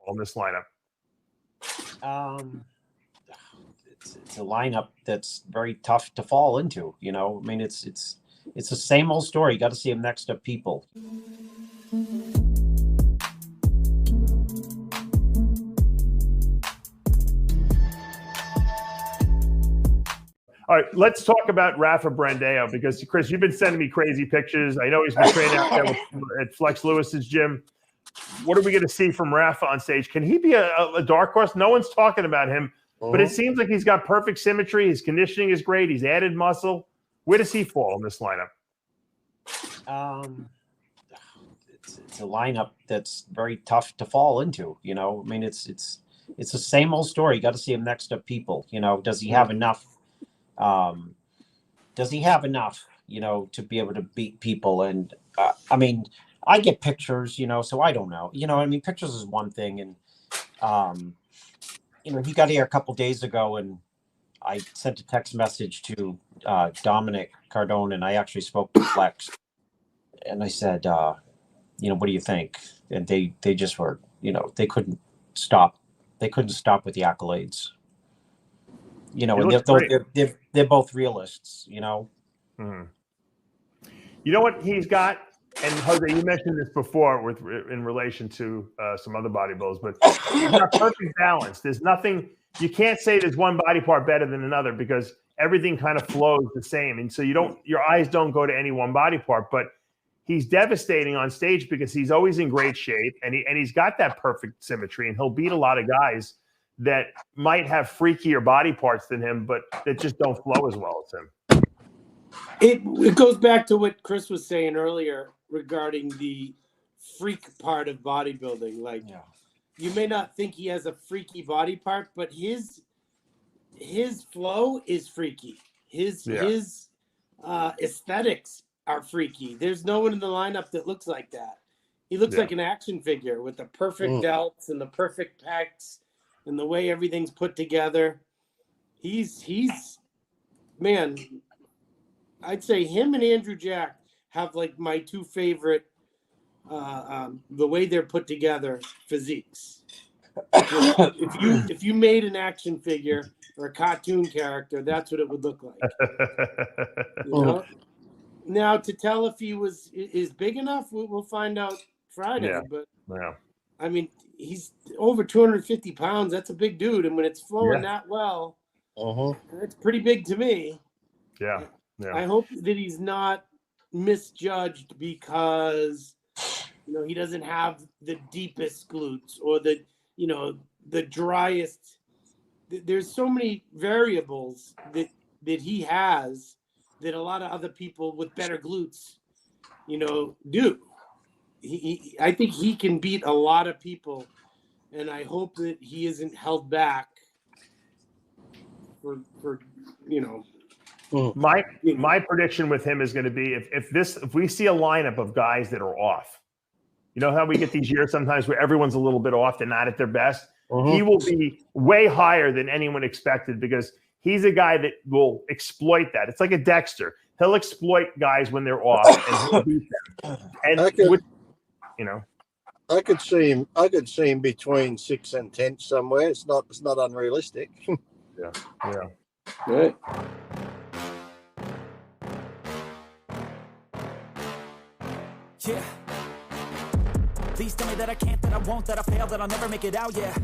on this lineup? It's a lineup that's very tough to fall into. You know, I mean, it's the same old story. You got to see him next to people. All right, let's talk about Rafa Brandao, because, Chris, you've been sending me crazy pictures. I know he's been training out there at Flex Lewis's gym. What are we going to see from Rafa on stage? Can he be a dark horse? No one's talking about him, but it seems like he's got perfect symmetry. His conditioning is great. He's added muscle. Where does he fall in this lineup? It's a lineup that's very tough to fall into. You know, I mean, it's the same old story. You got to see him next to people. You know, does he have enough? Does he have enough, you know, to be able to beat people? And I mean, I get pictures, you know, so I don't know. You know, I mean, pictures is one thing, and you know, he got here a couple days ago, and I sent a text message to Dominic Cardone, and I actually spoke to Flex, and I said, you know, what do you think? And they just were, you know, they couldn't stop with the accolades. You know, and they're both realists, you know. Mm-hmm. You know what he's got? And Jose, you mentioned this before in relation to some other bodybuilders, but he's got perfect balance. There's nothing, you can't say there's one body part better than another, because everything kind of flows the same. And so your eyes don't go to any one body part, but he's devastating on stage because he's always in great shape, and he's got that perfect symmetry, and he'll beat a lot of guys that might have freakier body parts than him, but that just don't flow as well as him. It goes back to what Chris was saying earlier regarding the freak part of bodybuilding. Like, you may not think he has a freaky body part, but his flow is freaky. His aesthetics are freaky. There's no one in the lineup that looks like that. He looks like an action figure with the perfect delts and the perfect pecs and the way everything's put together. He's man, I'd say him and Andrew Jack have like my two favorite the way they're put together physiques. If you made an action figure or a cartoon character, that's what it would look like. You know? Now, to tell if he is big enough, we'll find out Friday. Yeah. But I mean, he's over 250 pounds. That's a big dude, and when it's flowing that well, that's pretty big to me. Yeah. I hope that he's not misjudged because, you know, he doesn't have the deepest glutes or the driest. There's so many variables that he has that a lot of other people with better glutes, you know, do. I think he can beat a lot of people, and I hope that he isn't held back for you know. My prediction with him is going to be if we see a lineup of guys that are off, you know how we get these years sometimes where everyone's a little bit off, they're not at their best. He will be way higher than anyone expected, because he's a guy that will exploit that. It's like a Dexter. He'll exploit guys when they're off, and he'll beat them. And I could see him between 6 and 10 somewhere. It's not unrealistic. Yeah. Right. Yeah. Please tell me that I can't, that I won't, that I fail, that I'll never make it out, yeah.